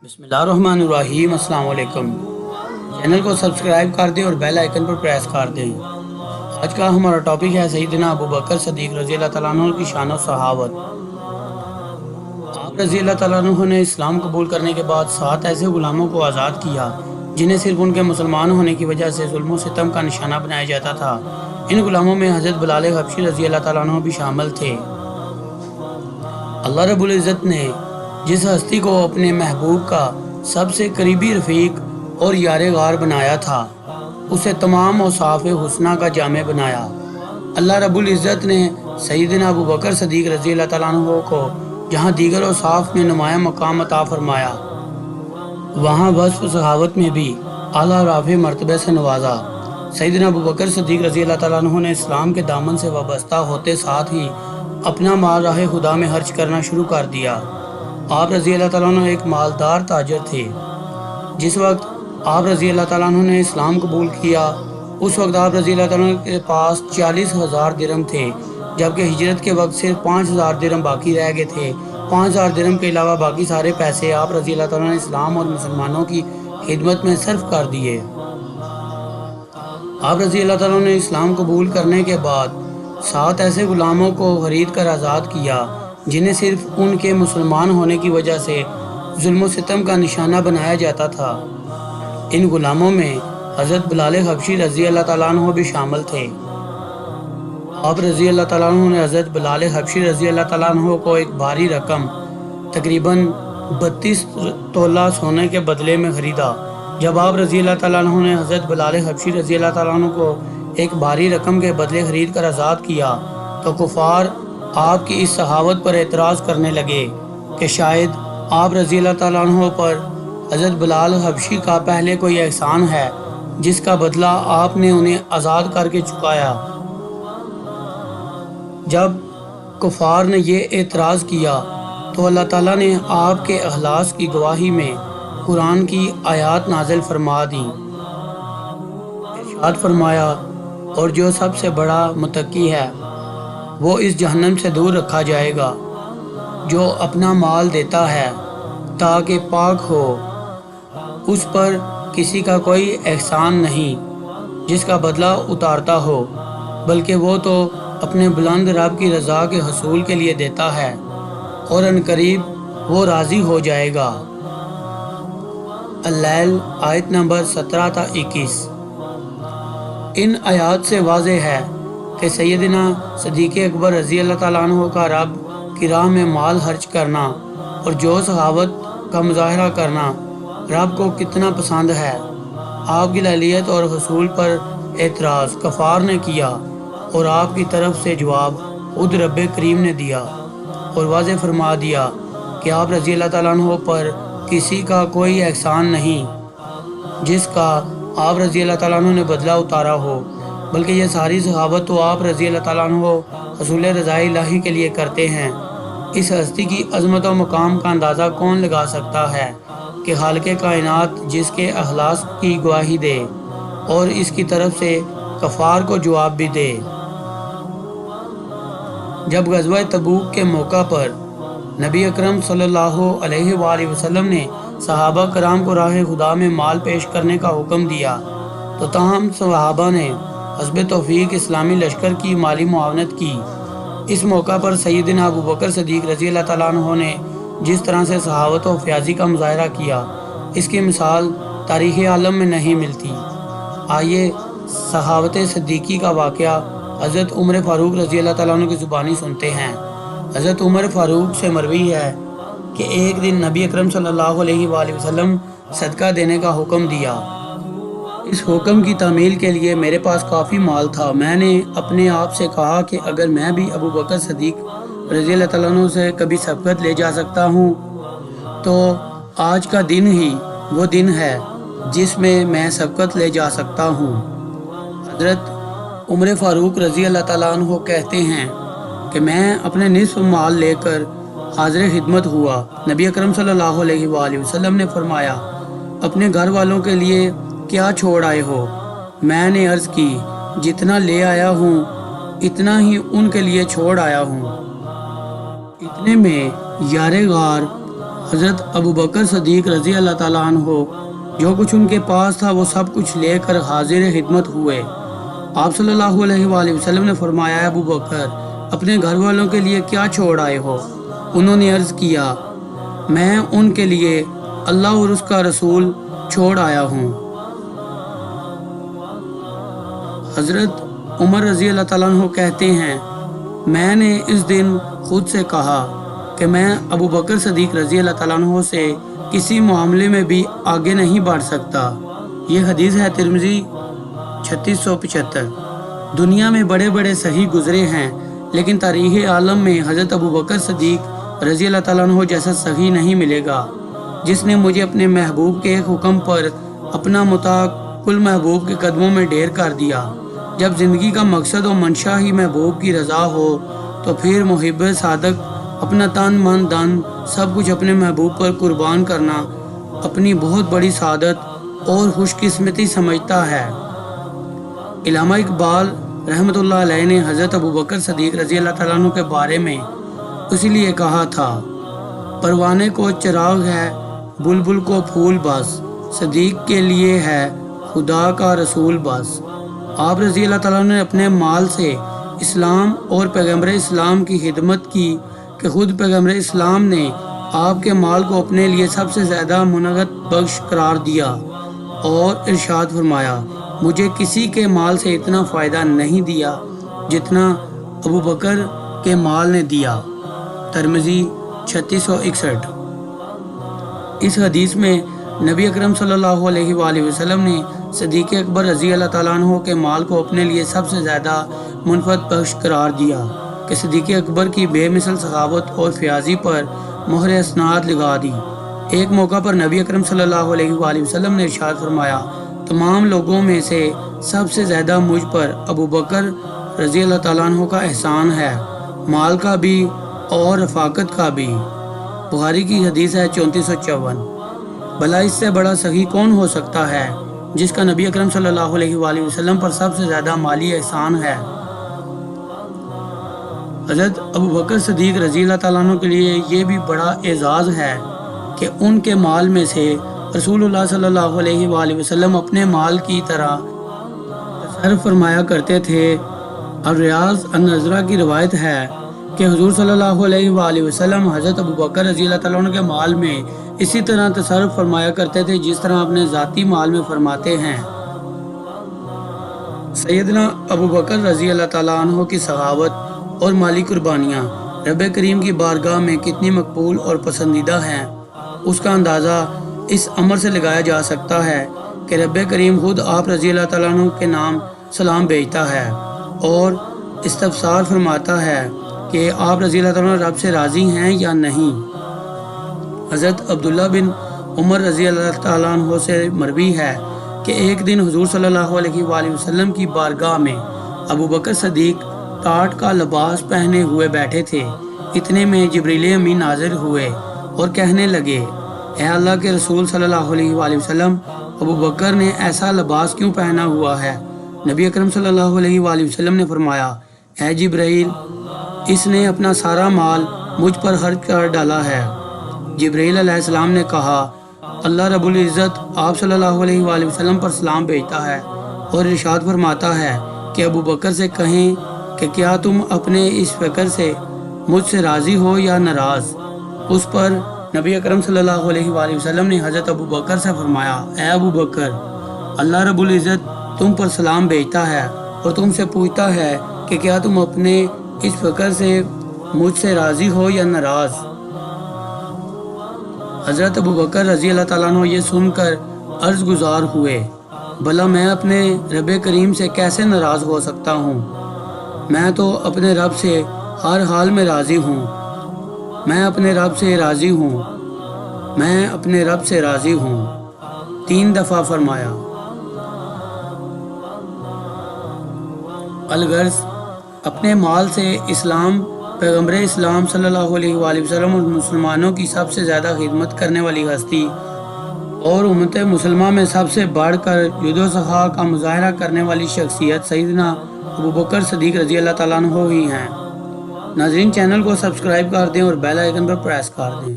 بسم اللہ الرحمن الرحیم۔ السلام علیکم۔ چینل کو سبسکرائب کر دیں اور بیل آئیکن پر پریس کر دیں۔ آج کا ہمارا ٹاپک ہے سیدنا ابو بکر صدیق رضی اللہ تعالیٰ عنہ کی شان و صحابت۔ آپ رضی اللہ تعالیٰ عنہ نے اسلام قبول کرنے کے بعد 7 ایسے غلاموں کو آزاد کیا جنہیں صرف ان کے مسلمان ہونے کی وجہ سے ظلم و ستم کا نشانہ بنایا جاتا تھا۔ ان غلاموں میں حضرت بلال حبشی رضی اللہ تعالیٰ عنہ بھی شامل تھے۔ اللہ رب العزت نے جس ہستی کو اپنے محبوب کا سب سے قریبی رفیق اور یار غار بنایا تھا اسے تمام اوصاف حسنہ کا جامع بنایا۔ اللہ رب العزت نے سیدنا ابو بکر صدیق رضی اللہ تعالیٰ عنہ کو جہاں دیگر اوصاف میں نمایاں مقام عطا فرمایا وہاں وصف صحابت میں بھی اعلیٰ رافع مرتبے سے نوازا۔ سیدنا ابو بکر صدیق رضی اللہ تعالیٰ عنہ نے اسلام کے دامن سے وابستہ ہوتے ساتھ ہی اپنا مال راہ خدا میں خرچ کرنا شروع کر دیا۔ آپ رضی اللہ تعالیٰ عنہ ایک مالدار تاجر تھے۔ جس وقت آپ رضی اللہ تعالیٰ عنہ نے اسلام قبول کیا اس وقت آپ رضی اللہ تعالیٰ عنہ کے پاس 40,000 درہم تھے، جبکہ ہجرت کے وقت صرف 5,000 درہم باقی رہ گئے تھے۔ 5,000 درہم کے علاوہ باقی سارے پیسے آپ رضی اللہ تعالیٰ نے اسلام اور مسلمانوں کی خدمت میں صرف کر دیے۔ آپ رضی اللہ تعالیٰ نے اسلام قبول کرنے کے بعد 7 ایسے غلاموں کو خرید کر آزاد کیا جنہیں صرف ان کے مسلمان ہونے کی وجہ سے ظلم و ستم کا نشانہ بنایا جاتا تھا۔ ان غلاموں میں حضرت بلال حبشی رضی اللہ تعالیٰ عنہ بھی شامل تھے۔ آپ رضی اللہ تعالیٰ عنہ نے حضرت بلال حبشی رضی اللہ تعالیٰ عنہ کو ایک بھاری رقم تقریباً 32 تولہ سونے کے بدلے میں خریدا۔ جب آپ رضی اللہ تعالیٰ عنہ نے حضرت بلال حبشی رضی اللہ تعالیٰ عنہ کو ایک بھاری رقم کے بدلے خرید کر آزاد کیا تو کفار آپ کی اس سخاوت پر اعتراض کرنے لگے کہ شاید آپ رضی اللہ تعالیٰ عنہ پر حضرت بلال حبشی کا پہلے کوئی احسان ہے جس کا بدلہ آپ نے انہیں آزاد کر کے چکایا۔ جب کفار نے یہ اعتراض کیا تو اللہ تعالیٰ نے آپ کے اخلاص کی گواہی میں قرآن کی آیات نازل فرما دیں۔ ارشاد فرمایا، اور جو سب سے بڑا متقی ہے وہ اس جہنم سے دور رکھا جائے گا جو اپنا مال دیتا ہے تاکہ پاک ہو، اس پر کسی کا کوئی احسان نہیں جس کا بدلہ اتارتا ہو، بلکہ وہ تو اپنے بلند رب کی رضا کے حصول کے لیے دیتا ہے اور عنقریب وہ راضی ہو جائے گا۔ اللیل آیت نمبر 17 تا 21۔ ان آیات سے واضح ہے کہ سیدنا صدیق اکبر رضی اللہ تعالیٰ عنہ کا رب کی راہ میں مال خرچ کرنا اور جو سخاوت کا مظاہرہ کرنا رب کو کتنا پسند ہے۔ آپ کی لعلیت اور حصول پر اعتراض کفار نے کیا اور آپ کی طرف سے جواب خود رب کریم نے دیا اور واضح فرما دیا کہ آپ رضی اللہ تعالیٰ عنہ پر کسی کا کوئی احسان نہیں جس کا آپ رضی اللہ تعالیٰ عنہ نے بدلہ اتارا ہو، بلکہ یہ ساری سخاوت تو آپ رضی اللہ تعالیٰ عنہ حصول رضا الہی کے لیے کرتے ہیں۔ اس ہستی کی عظمت و مقام کا اندازہ کون لگا سکتا ہے کہ خالق کائنات جس کے اخلاص کی گواہی دے اور اس کی طرف سے کفار کو جواب بھی دے۔ جب غزوہ تبوک کے موقع پر نبی اکرم صلی اللہ علیہ وآلہ وسلم نے صحابہ کرام کو راہ خدا میں مال پیش کرنے کا حکم دیا تو تاہم صحابہ نے حسب توفیق اسلامی لشکر کی مالی معاونت کی۔ اس موقع پر سیدنا ابو بکر صدیق رضی اللہ تعالیٰ عنہ نے جس طرح سے سخاوت و فیاضی کا مظاہرہ کیا اس کی مثال تاریخ عالم میں نہیں ملتی۔ آئیے سخاوت صدیقی کا واقعہ حضرت عمر فاروق رضی اللہ تعالیٰ عنہ کی زبانی سنتے ہیں۔ حضرت عمر فاروق سے مروی ہے کہ ایک دن نبی اکرم صلی اللہ علیہ وآلہ وسلم صدقہ دینے کا حکم دیا۔ اس حکم کی تعمیل کے لیے میرے پاس کافی مال تھا۔ میں نے اپنے آپ سے کہا کہ اگر میں بھی ابو بکر صدیق رضی اللہ تعالیٰ عنہ سے کبھی سبقت لے جا سکتا ہوں تو آج کا دن ہی وہ دن ہے جس میں سبقت لے جا سکتا ہوں۔ حضرت عمر فاروق رضی اللہ تعالیٰ عنہ کہتے ہیں کہ میں اپنے نصف مال لے کر حاضر خدمت ہوا۔ نبی اکرم صلی اللہ علیہ وآلہ وسلم نے فرمایا، اپنے گھر والوں کے لیے کیا چھوڑ آئے ہو؟ میں نے عرض کی، جتنا لے آیا ہوں اتنا ہی ان کے لیے چھوڑ آیا ہوں۔ اتنے میں یار غار حضرت ابو بکر صدیق رضی اللہ تعالیٰ عنہ جو کچھ ان کے پاس تھا وہ سب کچھ لے کر حاضر خدمت ہوئے۔ آپ صلی اللہ علیہ وآلہ وسلم نے فرمایا، ابو بکر اپنے گھر والوں کے لیے کیا چھوڑ آئے ہو؟ انہوں نے عرض کیا، میں ان کے لیے اللہ اور اس کا رسول چھوڑ آیا ہوں۔ حضرت عمر رضی اللہ تعالیٰ عنہ کہتے ہیں، میں نے اس دن خود سے کہا کہ میں ابو بکر صدیق رضی اللہ تعالیٰ عنہ سے کسی معاملے میں بھی آگے نہیں بڑھ سکتا۔ یہ حدیث ہے ترمذی 3675۔ دنیا میں بڑے بڑے صحیح گزرے ہیں، لیکن تاریخ عالم میں حضرت ابو بکر صدیق رضی اللہ تعالیٰ عنہ جیسا صحیح نہیں ملے گا، جس نے مجھے اپنے محبوب کے ایک حکم پر اپنا متاع کل محبوب کے قدموں میں ڈھیر کر دیا۔ جب زندگی کا مقصد و منشا ہی محبوب کی رضا ہو تو پھر محب صادق اپنا تن من دن سب کچھ اپنے محبوب پر قربان کرنا اپنی بہت بڑی سعادت اور خوش قسمتی سمجھتا ہے۔ علامہ اقبال رحمۃ اللہ علیہ نے حضرت ابو بکر صدیق رضی اللہ تعالیٰ عنہ کے بارے میں اس لیے کہا تھا، پروانے کو چراغ ہے بلبل کو پھول بس، صدیق کے لیے ہے خدا کا رسول بس۔ آپ رضی اللہ تعالیٰ عنہ نے اپنے مال سے اسلام اور پیغمبر اسلام کی خدمت کی کہ خود پیغمبر اسلام نے آپ کے مال کو اپنے لیے سب سے زیادہ منت بخش قرار دیا اور ارشاد فرمایا، مجھے کسی کے مال سے اتنا فائدہ نہیں دیا جتنا ابو بکر کے مال نے دیا۔ ترمذی 3661۔ اس حدیث میں نبی اکرم صلی اللہ علیہ وآلہ وسلم نے صدیق اکبر رضی اللہ تعالیٰ عنہ کے مال کو اپنے لیے سب سے زیادہ منفعت بخش قرار دیا کہ صدیق اکبر کی بے مثل سخاوت اور فیاضی پر مہر اسناد لگا دی۔ ایک موقع پر نبی اکرم صلی اللہ علیہ وآلہ وسلم نے ارشاد فرمایا، تمام لوگوں میں سے سب سے زیادہ مجھ پر ابو بکر رضی اللہ تعالیٰ عنہ کا احسان ہے، مال کا بھی اور رفاقت کا بھی۔ بخاری کی حدیث ہے 3454۔ بھلا اس سے بڑا سخی کون ہو سکتا ہے جس کا نبی اکرم صلی اللہ علیہ وآلہ وسلم پر سب سے زیادہ مالی احسان ہے۔ حضرت ابو بکر صدیق رضی اللہ تعالیٰ عنہ کے لیے یہ بھی بڑا اعزاز ہے کہ ان کے مال میں سے رسول اللہ صلی اللہ علیہ وآلہ وسلم اپنے مال کی طرح تصرف فرمایا کرتے تھے۔ الریاض النظرہ کی روایت ہے کہ حضور صلی اللہ علیہ وآلہ وسلم حضرت ابو بکر رضی اللہ تعالیٰ عنہ کے مال میں اسی طرح تصرف فرمایا کرتے تھے جس طرح اپنے ذاتی مال میں فرماتے ہیں۔ سیدنا ابو بکر رضی اللہ تعالیٰ عنہ کی سخاوت اور مالی قربانیاں رب کریم کی بارگاہ میں کتنی مقبول اور پسندیدہ ہیں، اس کا اندازہ اس امر سے لگایا جا سکتا ہے کہ رب کریم خود آپ رضی اللہ تعالیٰ عنہ کے نام سلام بھیجتا ہے اور استفسار فرماتا ہے کہ آپ رضی اللہ تعالیٰ عنہ رب سے راضی ہیں یا نہیں۔ حضرت عبداللہ بن عمر رضی اللہ تعالیٰ عنہ سے مروی ہے کہ ایک دن حضور صلی اللہ علیہ وآلہ وسلم کی بارگاہ میں ابو بکر صدیق ٹاٹ کا لباس پہنے ہوئے بیٹھے تھے۔ اتنے میں جبریل امین نازل ہوئے اور کہنے لگے، اے اللہ کے رسول صلی اللہ علیہ وآلہ وسلم، ابو بکر نے ایسا لباس کیوں پہنا ہوا ہے؟ نبی اکرم صلی اللہ علیہ وآلہ وسلم نے فرمایا، اے جبریل، اس نے اپنا سارا مال مجھ پر خرچ کر ڈالا ہے۔ جبریل علیہ السلام نے کہا، اللہ رب العزت آپ صلی اللہ علیہ وآلہ وسلم پر سلام بھیجتا ہے اور ارشاد فرماتا ہے کہ ابو بکر سے کہیں کہ کیا تم اپنے اس فکر سے مجھ سے راضی ہو یا ناراض؟ اس پر نبی اکرم صلی اللہ علیہ وآلہ وسلم نے حضرت ابو بکر سے فرمایا، اے ابو بکر، اللہ رب العزت تم پر سلام بھیجتا ہے اور تم سے پوچھتا ہے کہ کیا تم اپنے اس فکر سے مجھ سے راضی ہو یا ناراض؟ حضرت ابو بکر رضی اللہ تعالیٰ عنہ یہ سن کر عرض گزار ہوئے، بھلا میں اپنے رب کریم سے کیسے ناراض ہو سکتا ہوں؟ میں تو اپنے رب سے ہر حال میں راضی ہوں، میں اپنے رب سے راضی ہوں، میں اپنے رب سے راضی ہوں۔ 3 دفعہ فرمایا۔ الغرض اپنے مال سے اسلام، پیغمبر اسلام صلی اللہ علیہ وآلہ وسلم اور مسلمانوں کی سب سے زیادہ خدمت کرنے والی ہستی اور امت مسلمہ میں سب سے بڑھ کر جود و سخا کا مظاہرہ کرنے والی شخصیت سیدنا ابو بکر صدیق رضی اللہ تعالیٰ عنہ ہی ہیں۔ ناظرین، چینل کو سبسکرائب کر دیں اور بیل آئیکن پر پریس کر دیں۔